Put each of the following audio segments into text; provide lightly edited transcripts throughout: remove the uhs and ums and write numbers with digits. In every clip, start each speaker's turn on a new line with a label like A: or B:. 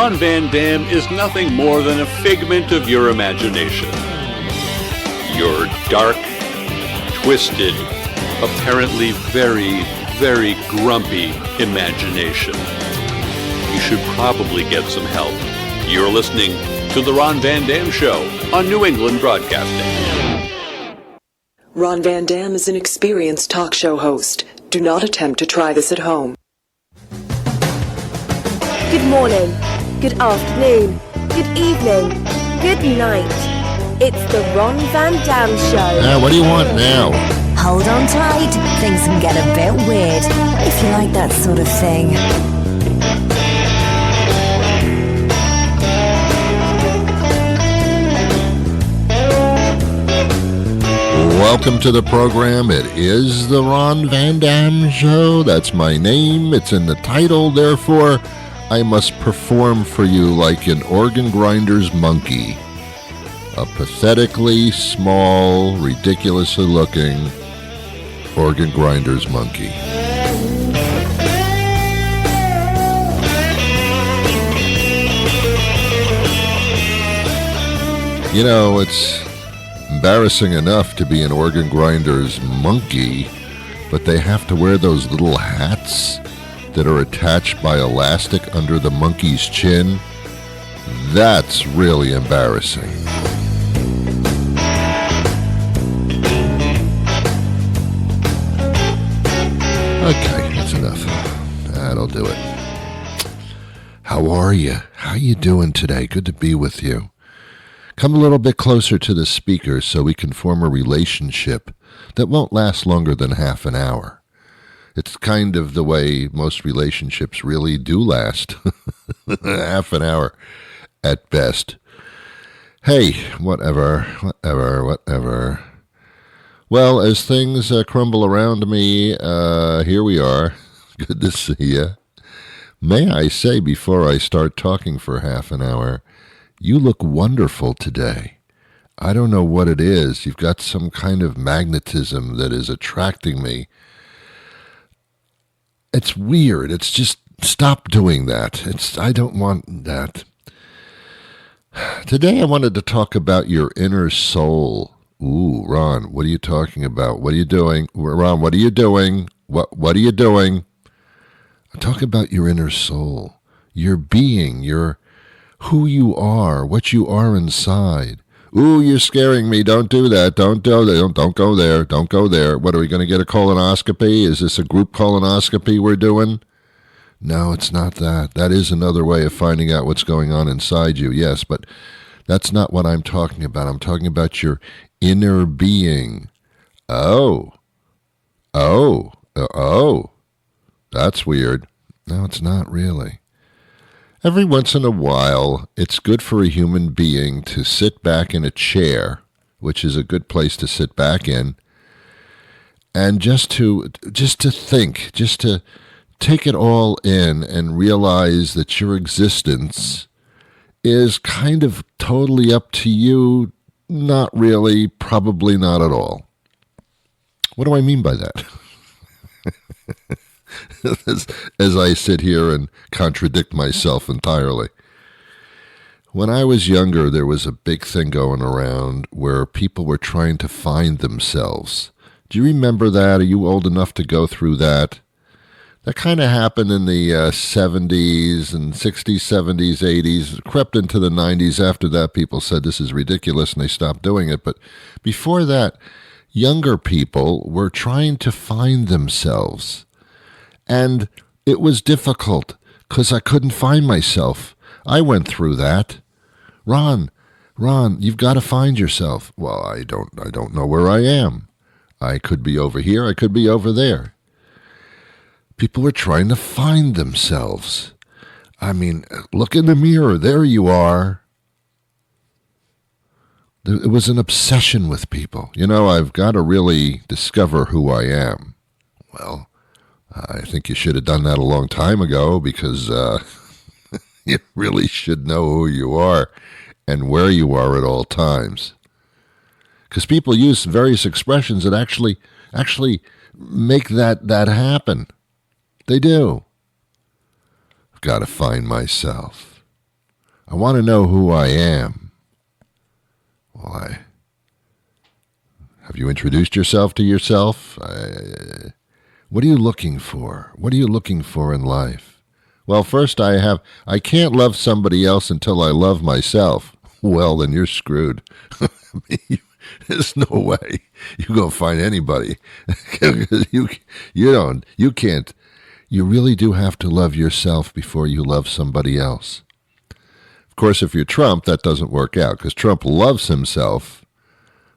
A: Ron Van Dam is nothing more than a figment of your imagination. Your dark, twisted, apparently very, very grumpy imagination. You should probably get some help. You're listening to The Ron Van Dam Show on New England Broadcasting.
B: Ron Van Dam is an experienced talk show host. Do not attempt to try this at home.
C: Good morning, good afternoon, good evening, good night. It's the Ron Van Dam Show.
D: What do you want now?
E: Hold on tight, things can get a bit weird, if you like that sort of thing.
D: Welcome to the program. It is the Ron Van Dam Show. That's my name. It's in the title, therefore I must perform for you like an organ grinder's monkey. A pathetically small, ridiculously looking organ grinder's monkey. You know, it's embarrassing enough to be an organ grinder's monkey, but they have to wear those little hats that are attached by elastic under the monkey's chin. That's really embarrassing. Okay, that's enough. That'll do it. How are you? How you doing today? Good to be with you. Come a little bit closer to the speaker so we can form a relationship that won't last longer than half an hour. It's kind of the way most relationships really do last. Half an hour at best. Hey, whatever. Well, as things crumble around me, here we are. Good to see you. May I say before I start talking for half an hour, you look wonderful today. I don't know what it is. You've got some kind of magnetism that is attracting me. It's weird. It's just, stop doing that. I don't want that. Today I wanted to talk about your inner soul. Ooh, Ron, what are you talking about? What are you doing? Ron, what are you doing? What are you doing? Talk about your inner soul, your being, your who you are, what you are inside. Ooh, you're scaring me. Don't do that. Don't go there. Don't go there. Don't go there. What, are we going to get a colonoscopy? Is this a group colonoscopy we're doing? No, it's not that. That is another way of finding out what's going on inside you, yes, but that's not what I'm talking about. I'm talking about your inner being. Oh, that's weird. No, it's not really. Every once in a while, it's good for a human being to sit back in a chair, which is a good place to sit back in, and just to think, just to take it all in and realize that your existence is kind of totally up to you. Not really, probably not at all. What do I mean by that? as I sit here and contradict myself entirely. When I was younger, there was a big thing going around where people were trying to find themselves. Do you remember that? Are you old enough to go through that? That kind of happened in the 70s and 60s, 70s, 80s. It crept into the 90s. After that, people said this is ridiculous and they stopped doing it. But before that, younger people were trying to find themselves. And it was difficult because I couldn't find myself. I went through that. Ron, you've got to find yourself. Well, I don't know where I am. I could be over here. I could be over there. People were trying to find themselves. I mean, look in the mirror. There you are. It was an obsession with people. You know, I've got to really discover who I am. Well, I think you should have done that a long time ago because you really should know who you are and where you are at all times. Because people use various expressions that actually make that happen. They do. I've got to find myself. I want to know who I am. Well, have you introduced yourself to yourself? What are you looking for? What are you looking for in life? Well, first I can't love somebody else until I love myself. Well, then you're screwed. There's no way you go find anybody. You can't. You really do have to love yourself before you love somebody else. Of course, if you're Trump, that doesn't work out because Trump loves himself,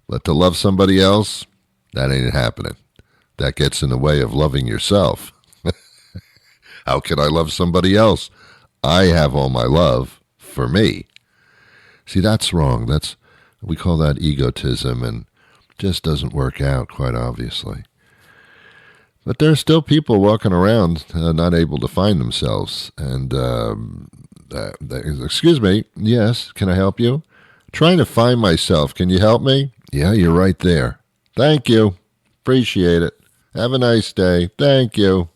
D: but to love somebody else, that ain't happening. That gets in the way of loving yourself. How can I love somebody else? I have all my love for me. See, that's wrong. We call that egotism, and just doesn't work out, quite obviously. But there are still people walking around not able to find themselves. And, excuse me, yes, can I help you? Trying to find myself. Can you help me? Yeah, you're right there. Thank you. Appreciate it. Have a nice day. Thank you.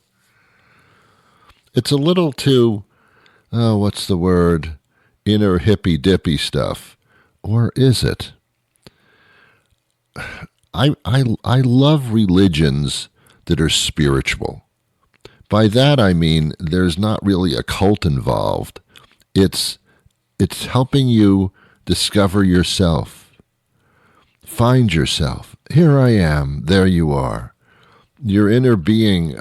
D: It's a little too, what's the word? Inner hippy-dippy stuff. Or is it? I love religions that are spiritual. By that I mean there's not really a cult involved. It's helping you discover yourself. Find yourself. Here I am. There you are. Your inner being.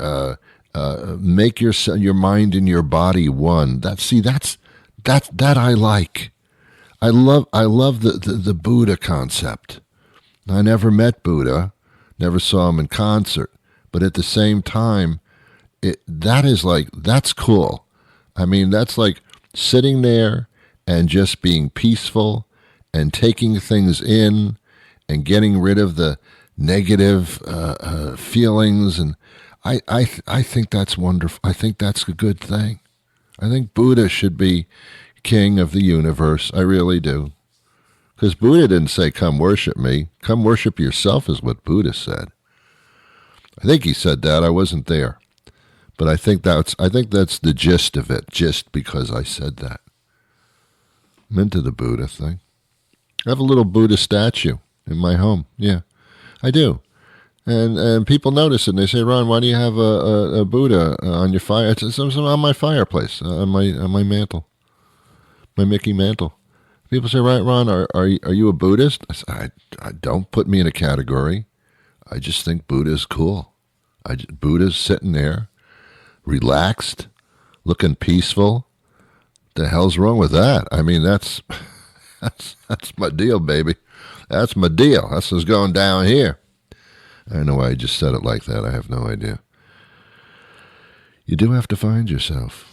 D: Make your mind and your body one. That I like. I love the Buddha concept. I never met Buddha, never saw him in concert, but at the same time, that's cool. I mean, that's like sitting there and just being peaceful and taking things in and getting rid of the negative feelings. And I think that's wonderful. I think that's a good thing. I think Buddha should be king of the universe. I really do. Because Buddha didn't say, come worship me. Come worship yourself is what Buddha said. I think he said that. I wasn't there. But I think that's the gist of it, just because I said that. I'm into the Buddha thing. I have a little Buddha statue in my home. Yeah, I do. And people notice it, and they say, Ron, why do you have a Buddha on your fire? It's on my fireplace, on my mantle, my Mickey mantle. People say, right, Ron, are you a Buddhist? I say, I don't put me in a category. I just think Buddha's cool. Buddha's sitting there, relaxed, looking peaceful. The hell's wrong with that? I mean, that's my deal, baby. That's my deal. That's what's going down here. I don't know why I just said it like that. I have no idea. You do have to find yourself.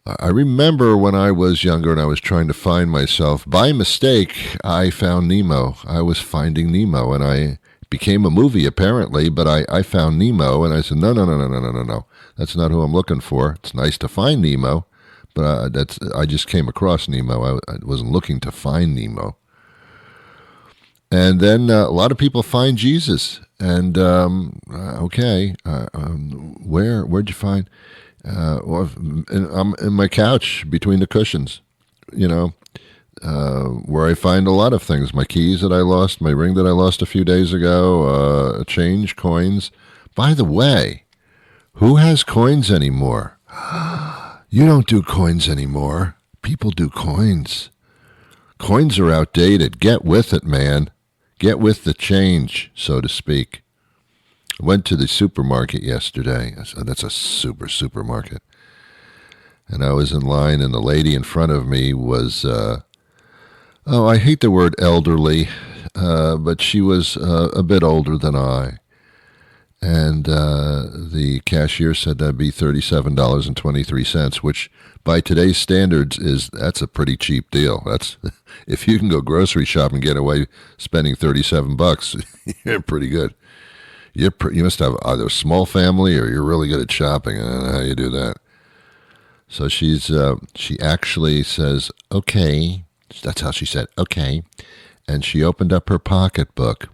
D: I remember when I was younger and I was trying to find myself. By mistake, I found Nemo. I was finding Nemo, and I became a movie apparently, but I found Nemo, and I said, no. That's not who I'm looking for. It's nice to find Nemo, but I just came across Nemo. I wasn't looking to find Nemo. And then a lot of people find Jesus. And, where'd you find? I'm in my couch between the cushions, where I find a lot of things. My keys that I lost, my ring that I lost a few days ago, change, coins. By the way, who has coins anymore? You don't do coins anymore. People do coins. Coins are outdated. Get with it, man. Get with the change, so to speak. I went to the supermarket yesterday. That's a supermarket. And I was in line, and the lady in front of me was, I hate the word elderly, but she was a bit older than I. And the cashier said that'd be $37.23, which by today's standards that's a pretty cheap deal. That's if you can go grocery shop and get away spending $37, you're pretty good. You must have either a small family or you're really good at shopping. I don't know how you do that. So she actually says, okay. That's how she said, okay. And she opened up her pocketbook.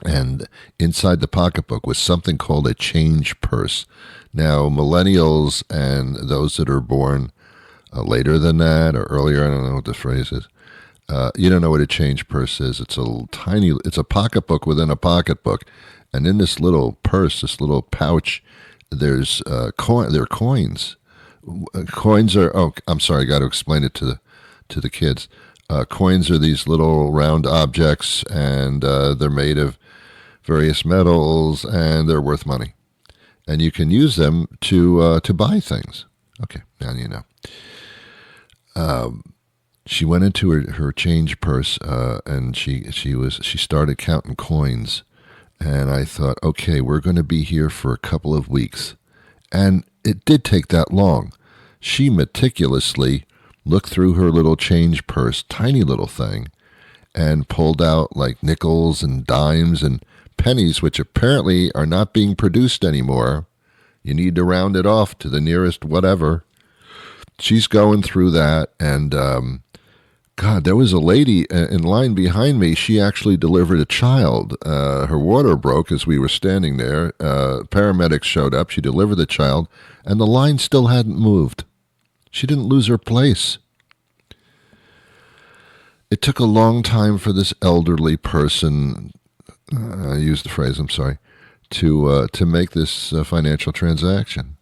D: And inside the pocketbook was something called a change purse. Now, millennials and those that are born later than that or earlier. I don't know what the phrase is. You don't know what a change purse is. It's it's a pocketbook within a pocketbook. And in this little purse, this little pouch, there are coins. Coins are, I'm sorry, I got to explain it to the kids. Coins are these little round objects, and they're made of various metals, and they're worth money. And you can use them to buy things. Okay, now you know. She went into her change purse, and she started counting coins. And I thought, okay, we're going to be here for a couple of weeks. And it did take that long. She meticulously looked through her little change purse, tiny little thing, and pulled out like nickels and dimes and pennies, which apparently are not being produced anymore. You need to round it off to the nearest whatever. She's going through that, and God, there was a lady in line behind me. She actually delivered a child. Her water broke as we were standing there. Paramedics showed up. She delivered the child, and the line still hadn't moved. She didn't lose her place. It took a long time for this elderly person, I used the phrase, I'm sorry, to make this financial transaction.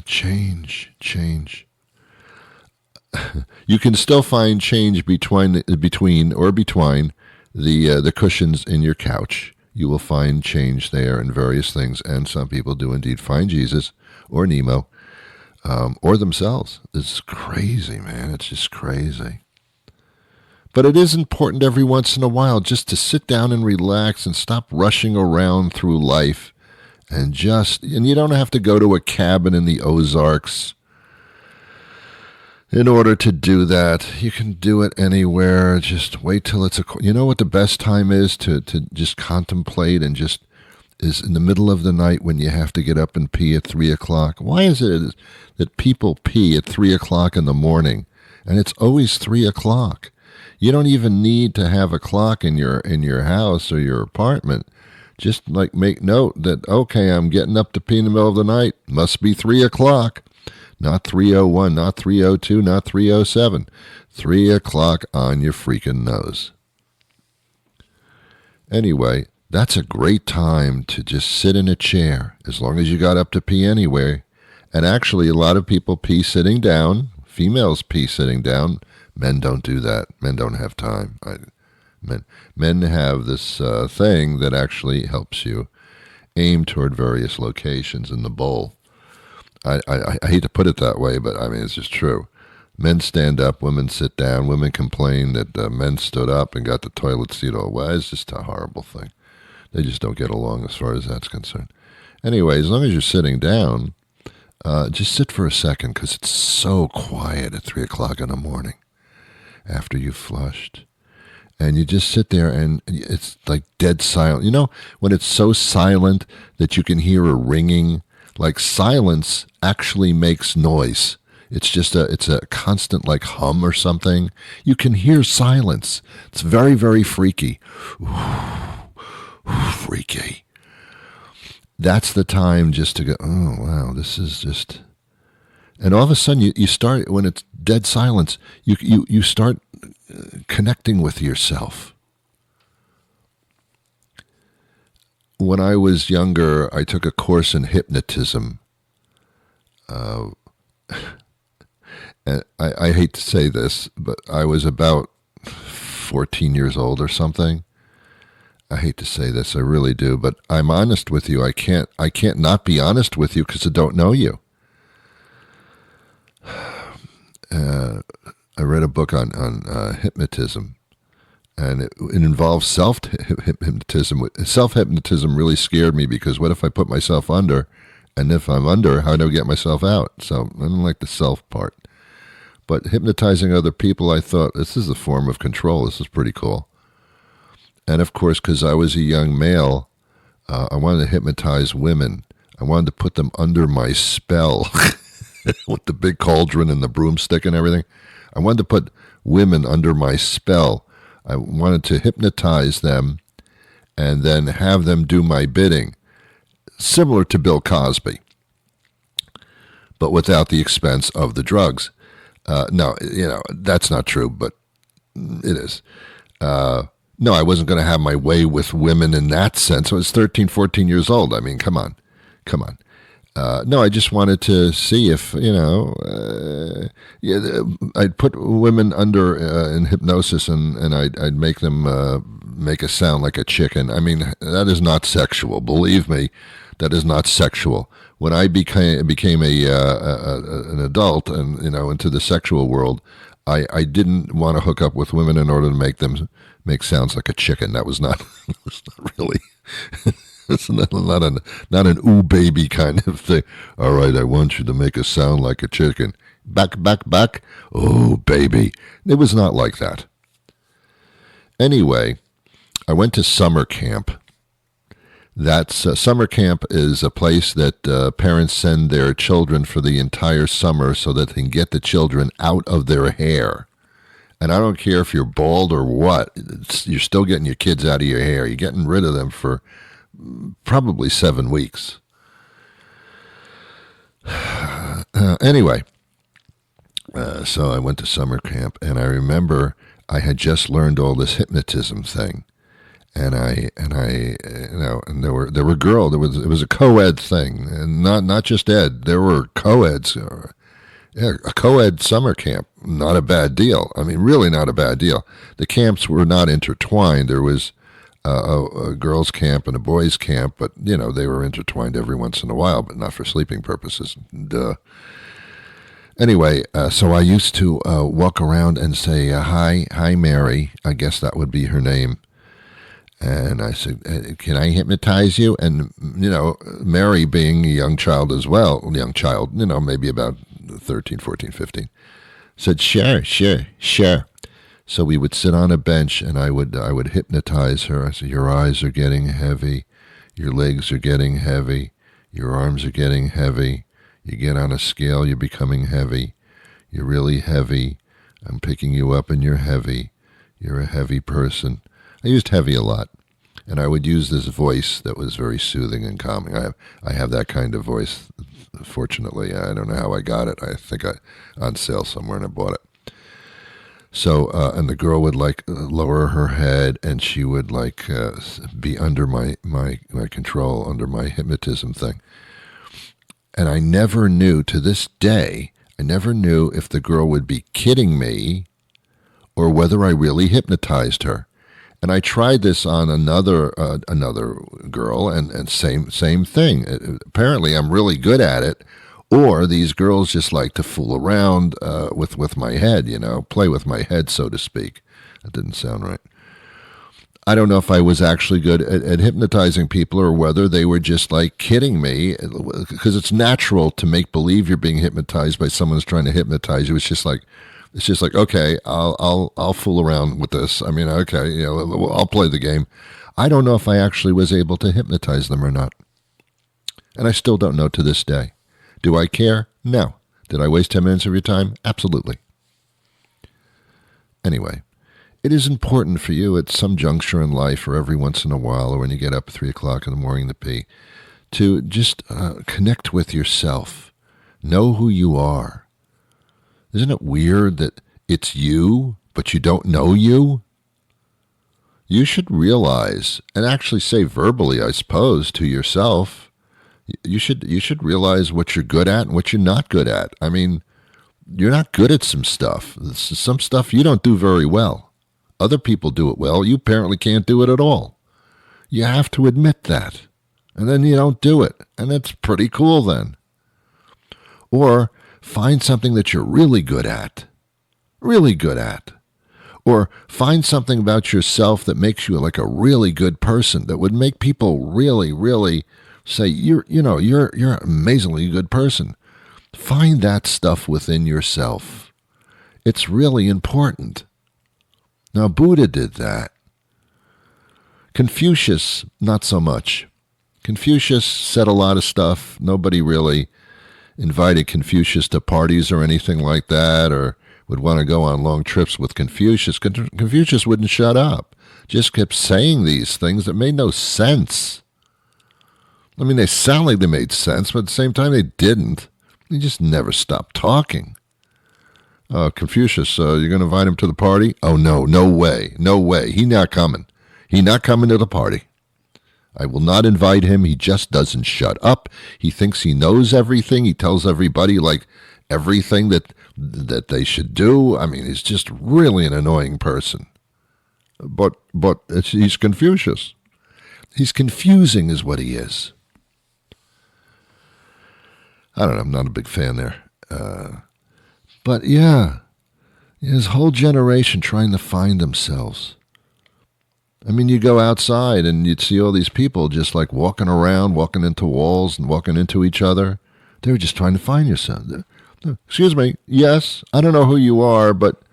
D: Change. You can still find change between the cushions in your couch. You will find change there in various things, and some people do indeed find Jesus or Nemo or themselves. It's crazy, man. It's just crazy. But it is important every once in a while just to sit down and relax and stop rushing around through life, and you don't have to go to a cabin in the Ozarks in order to do that. You can do it anywhere. Just wait till you know what the best time is to just contemplate, and just is in the middle of the night when you have to get up and pee at 3 o'clock. Why is it that people pee at 3 o'clock in the morning, and it's always 3 o'clock? You don't even need to have a clock in your house or your apartment. Just like make note that, okay, I'm getting up to pee in the middle of the night. Must be 3 o'clock. Not 3:01, not 3:02, not 3:07. 3 o'clock on your freaking nose. Anyway, that's a great time to just sit in a chair, as long as you got up to pee anyway. And actually, a lot of people pee sitting down. Females pee sitting down. Men don't do that. Men don't have time. Men have this thing that actually helps you aim toward various locations in the bowl. I hate to put it that way, but I mean, it's just true. Men stand up, women sit down. Women complain that men stood up and got the toilet seat all wet. It's just a horrible thing. They just don't get along as far as that's concerned. Anyway, as long as you're sitting down, just sit for a second, because it's so quiet at 3 o'clock in the morning after you've flushed. And you just sit there, and it's like dead silent. You know, when it's so silent that you can hear a ringing, like silence actually makes noise. It's a constant like hum or something. You can hear silence. It's very, very freaky. Freaky. That's the time just to go, oh, wow, this is just... And all of a sudden, you start, when it's dead silence, you start connecting with yourself. When I was younger, I took a course in hypnotism. And I hate to say this, but I was about 14 years old or something. I hate to say this, I really do, but I'm honest with you. I can't not be honest with you because I don't know you. I read a book on hypnotism, and it involves self-hypnotism. Self-hypnotism really scared me, because what if I put myself under, and if I'm under, how do I get myself out? So I don't like the self part. But hypnotizing other people, I thought, this is a form of control. This is pretty cool. And of course, because I was a young male, I wanted to hypnotize women. I wanted to put them under my spell with the big cauldron and the broomstick and everything. I wanted to put women under my spell. I wanted to hypnotize them and then have them do my bidding, similar to Bill Cosby. but without the expense of the drugs. No, that's not true, but it is. No, I wasn't going to have my way with women in that sense. I was 13, 14 years old. I mean, come on. No, I just wanted to see if, I'd put women under in hypnosis and I'd make them make a sound like a chicken. I mean, that is not sexual. Believe me, that is not sexual. When I became an adult and, into the sexual world, I didn't want to hook up with women in order to make them make sounds like a chicken. That was not, really, it's not an ooh baby kind of thing. All right, I want you to make a sound like a chicken. Back. Oh, baby. It was not like that. Anyway, I went to summer camp. Summer camp is a place that parents send their children for the entire summer so that they can get the children out of their hair. And I don't care if you're bald or what, you're still getting your kids out of your hair. You're getting rid of them for probably 7 weeks. Anyway, so I went to summer camp, and I remember I had just learned all this hypnotism thing. And and there were girls. It was a co-ed thing, and not just ed. There were co-eds. A co-ed summer camp, not a bad deal. I mean, really not a bad deal. The camps were not intertwined. There was a girls' camp and a boys' camp, but they were intertwined every once in a while, but not for sleeping purposes. Duh. Anyway, so I used to walk around and say, hi, Mary. I guess that would be her name. And I said, can I hypnotize you? And, Mary being a young child as well, maybe about 13, 14, 15, said, sure. So we would sit on a bench and I would hypnotize her. I said, your eyes are getting heavy. Your legs are getting heavy. Your arms are getting heavy. You get on a scale, you're becoming heavy. You're really heavy. I'm picking you up and you're heavy. You're a heavy person. I used heavy a lot, and I would use this voice that was very soothing and calming. I have that kind of voice, fortunately. I don't know how I got it. I think on sale somewhere, and I bought it. So, and the girl would lower her head, and she would be under my control, under my hypnotism thing. And I never knew, to this day, if the girl would be kidding me or whether I really hypnotized her. And I tried this on another girl, and same thing. Apparently, I'm really good at it, or these girls just like to fool around with my head, play with my head, so to speak. That didn't sound right. I don't know if I was actually good at hypnotizing people or whether they were just kidding me, because it's natural to make believe you're being hypnotized by someone who's trying to hypnotize you. It's just like, okay, I'll fool around with this. I mean, okay, I'll play the game. I don't know if I actually was able to hypnotize them or not. And I still don't know to this day. Do I care? No. Did I waste 10 minutes of your time? Absolutely. Anyway, it is important for you at some juncture in life, or every once in a while, or when you get up at 3 o'clock in the morning to pee, to just connect with yourself. Know who you are. Isn't it weird that it's you, but you don't know you? You should realize, and actually say verbally, I suppose, to yourself, you should realize what you're good at and what you're not good at. I mean, you're not good at some stuff. Some stuff you don't do very well. Other people do it well. You apparently can't do it at all. You have to admit that. And then you don't do it. And that's pretty cool then. Or find something that you're really good at. Or find something about yourself that makes you a really good person, that would make people really, really say, you're an amazingly good person. Find that stuff within yourself. It's really important. Now, Buddha did that. Confucius, not so much. Confucius said a lot of stuff. Nobody really invited Confucius to parties or anything like that, or would want to go on long trips with Confucius. Confucius wouldn't shut up. Just kept saying these things that made no sense. I mean, they sound like they made sense, but at the same time they didn't. He just never stopped talking. Confucius, you're going to invite him to the party? Oh, no way. He not coming. He not coming to the party. I will not invite him. He just doesn't shut up. He thinks he knows everything. He tells everybody like everything that they should do. I mean, he's just really an annoying person. But he's Confucius. He's confusing is what he is. I don't know. I'm not a big fan there. But yeah, his whole generation trying to find themselves. I mean, you go outside and you'd see all these people just like walking around, walking into walls and walking into each other. They were just trying to find yourself. Excuse me. Yes, I don't know who you are, but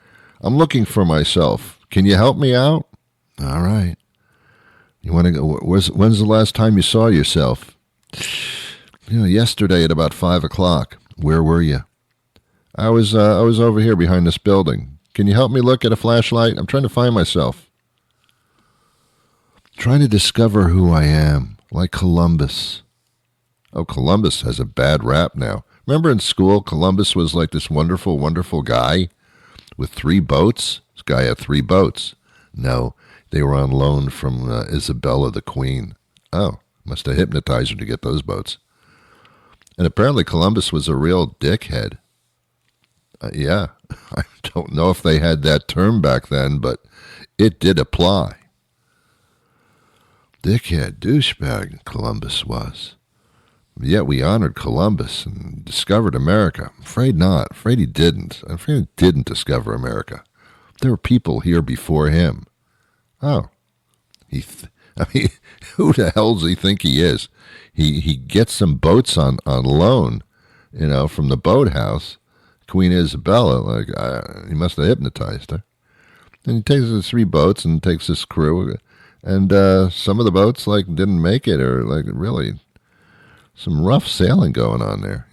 D: I'm looking for myself. Can you help me out? All right. You want to go? When's the last time you saw yourself? Yesterday at about 5 o'clock. Where were you? I was over here behind this building. Can you help me look at a flashlight? I'm trying to find myself. Trying to discover who I am, like Columbus. Oh, Columbus has a bad rap now. Remember in school, Columbus was like this wonderful, wonderful guy with 3 boats? This guy had 3 boats. No, they were on loan from Isabella the Queen. Oh, must have hypnotized her to get those boats. And apparently Columbus was a real dickhead. Yeah, I don't know if they had that term back then, but it did apply. Dickhead, douchebag, Columbus was. Yet we honored Columbus and discovered America. I'm afraid not. I'm afraid he didn't. I'm afraid he didn't discover America. There were people here before him. Oh, who the hell does he think he is? He gets some boats on loan, from the boathouse. Queen Isabella, he must have hypnotized her. And he takes the 3 boats and takes his crew. And some of the boats didn't make it, or really some rough sailing going on there,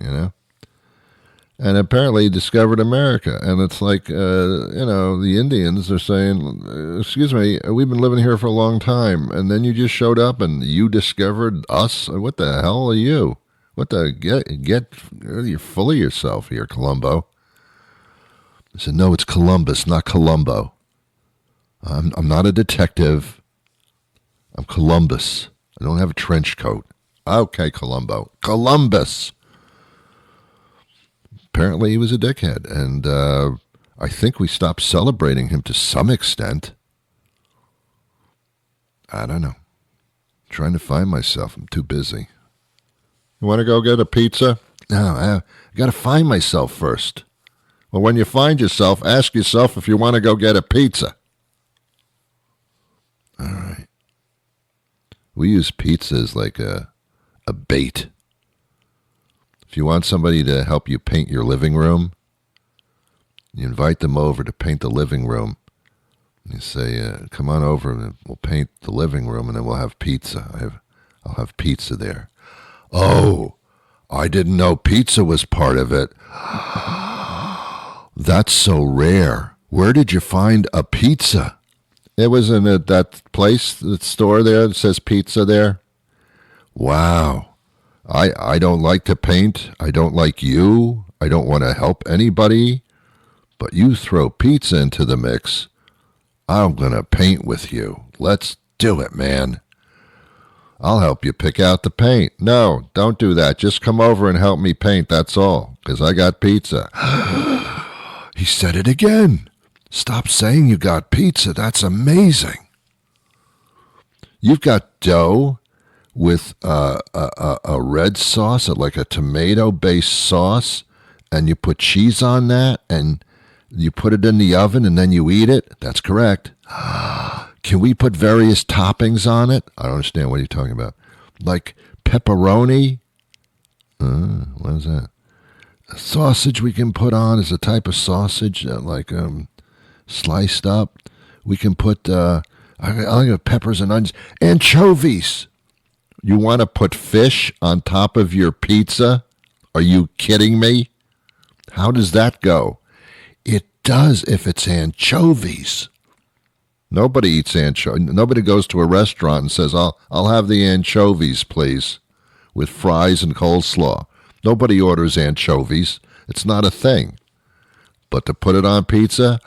D: And apparently he discovered America, and it's the Indians are saying, "Excuse me, we've been living here for a long time, and then you just showed up and you discovered us. What the hell are you? What the get? You're full of yourself here, Columbo." I said, "No, it's Columbus, not Columbo. I'm not a detective. I'm Columbus. I don't have a trench coat." Okay, Columbo. Columbus. Apparently he was a dickhead, and I think we stopped celebrating him to some extent. I don't know. I'm trying to find myself. I'm too busy. You want to go get a pizza? No, I got to find myself first. Well, when you find yourself, ask yourself if you want to go get a pizza. All right. We use pizza as like a bait. If you want somebody to help you paint your living room, you invite them over to paint the living room. You say, come on over and we'll paint the living room and then we'll have pizza. I'll have pizza there. Oh, I didn't know pizza was part of it. That's so rare. Where did you find a pizza? It was in that place, that store there that says pizza there. Wow. I don't like to paint. I don't like you. I don't want to help anybody. But you throw pizza into the mix, I'm going to paint with you. Let's do it, man. I'll help you pick out the paint. No, don't do that. Just come over and help me paint, that's all, because I got pizza. He said it again. Stop saying you got pizza. That's amazing. You've got dough with a red sauce, like a tomato-based sauce, and you put cheese on that, and you put it in the oven, and then you eat it? That's correct. Can we put various toppings on it? I don't understand. What are you talking about? Like pepperoni? What is that? A sausage we can put on is a type of sausage, sliced up. We can put, I like peppers and onions. Anchovies! You want to put fish on top of your pizza? Are you kidding me? How does that go? It does if it's anchovies. Nobody eats anchovies. Nobody goes to a restaurant and says, I'll have the anchovies, please, with fries and coleslaw. Nobody orders anchovies. It's not a thing. But to put it on pizza,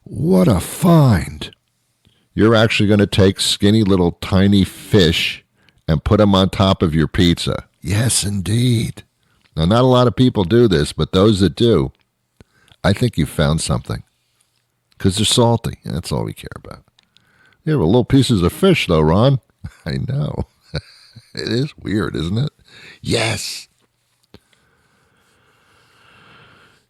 D: what a find. You're actually going to take skinny little tiny fish and put them on top of your pizza. Yes, indeed. Now, not a lot of people do this, but those that do, I think you found something. Because they're salty. That's all we care about. Yeah, well, little pieces of fish, though, Ron. I know. It is weird, isn't it? Yes.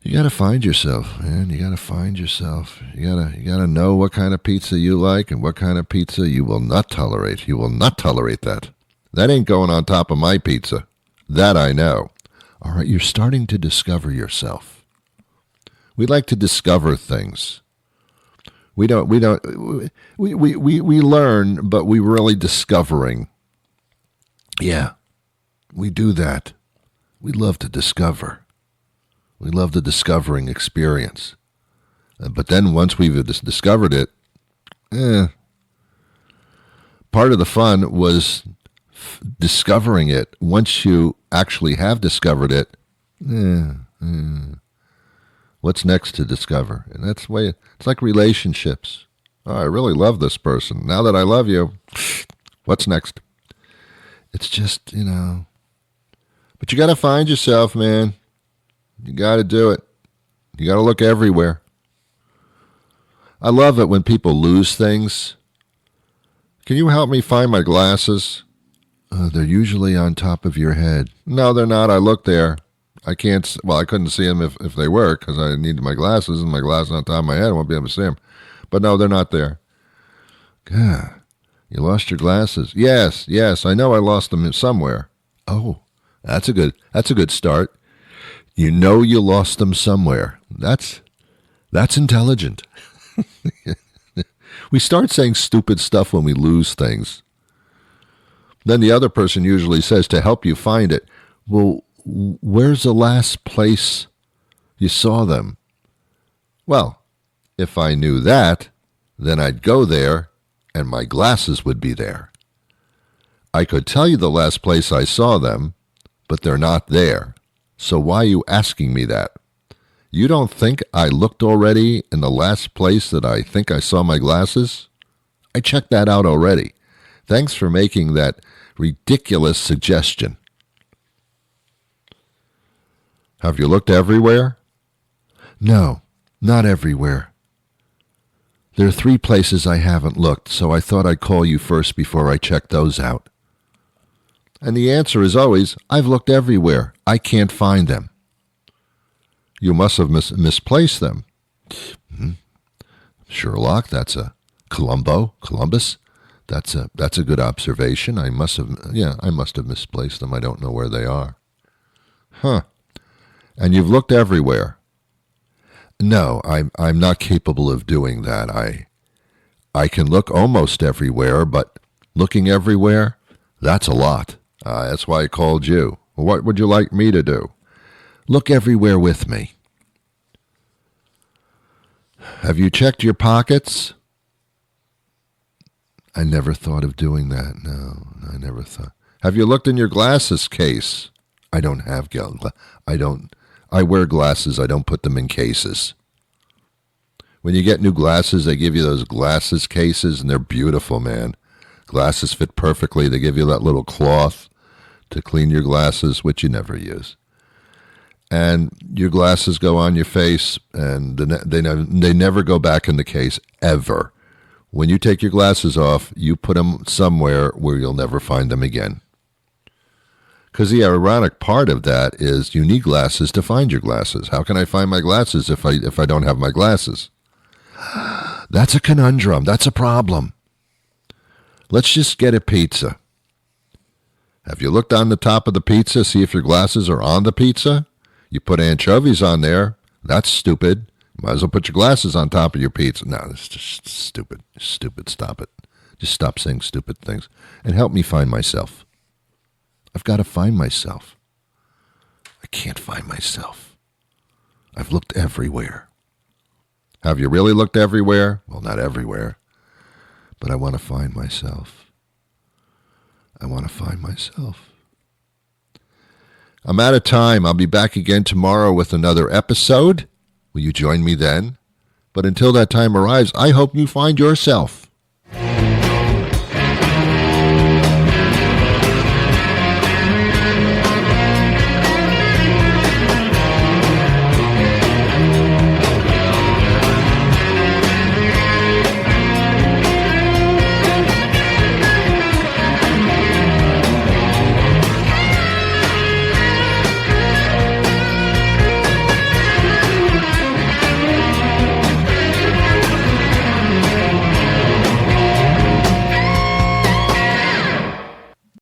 D: You got to find yourself, man. You got to find yourself. You got to know what kind of pizza you like and what kind of pizza you will not tolerate. You will not tolerate that. That ain't going on top of my pizza. That I know. All right, you're starting to discover yourself. We like to discover things. We learn, but we're really discovering. Yeah, we do that. We love to discover. We love the discovering experience. But then once we've discovered it, part of the fun was discovering it. Once you actually have discovered it, what's next to discover? And that's the way it's like relationships. Oh, I really love this person. Now that I love you, what's next? It's just, But you got to find yourself, man. You got to do it. You got to look everywhere. I love it when people lose things. Can you help me find my glasses? They're usually on top of your head. No, they're not. I looked there. I couldn't see them if they were because I needed my glasses, and my glasses on top of my head. I won't be able to see them. But no, they're not there. God, you lost your glasses. Yes, I know I lost them somewhere. Oh, that's a good start. You know you lost them somewhere. That's intelligent. We start saying stupid stuff when we lose things. Then the other person usually says to help you find it, well, where's the last place you saw them? Well, if I knew that, then I'd go there and my glasses would be there. I could tell you the last place I saw them, but they're not there. So why are you asking me that? You don't think I looked already in the last place that I think I saw my glasses? I checked that out already. Thanks for making that ridiculous suggestion. Have you looked everywhere? No, not everywhere. There are 3 places I haven't looked, so I thought I'd call you first before I check those out. And the answer is always, I've looked everywhere. I can't find them. You must have misplaced them. Sherlock, that's a Columbus. That's a good observation. I must have misplaced them. I don't know where they are. Huh. And you've looked everywhere. No, I'm not capable of doing that. I can look almost everywhere, but looking everywhere, that's a lot. That's why I called you. What would you like me to do? Look everywhere with me. Have you checked your pockets? I never thought of doing that. No, I never thought. Have you looked in your glasses case? I don't have I wear glasses. I don't put them in cases. When you get new glasses, they give you those glasses cases, and they're beautiful, man. Glasses fit perfectly. They give you that little cloth to clean your glasses, which you never use. And your glasses go on your face, and they never go back in the case, ever. When you take your glasses off, you put them somewhere where you'll never find them again. Because the ironic part of that is you need glasses to find your glasses. How can I find my glasses if I don't have my glasses? That's a conundrum. That's a problem. Let's just get a pizza. Have you looked on the top of the pizza, see if your glasses are on the pizza? You put anchovies on there. That's stupid. Might as well put your glasses on top of your pizza. No, it's just stupid. Stupid. Stop it. Just stop saying stupid things and help me find myself. I've got to find myself. I can't find myself. I've looked everywhere. Have you really looked everywhere? Well, not everywhere. But I want to find myself. I want to find myself. I'm out of time. I'll be back again tomorrow with another episode. Will you join me then? But until that time arrives, I hope you find yourself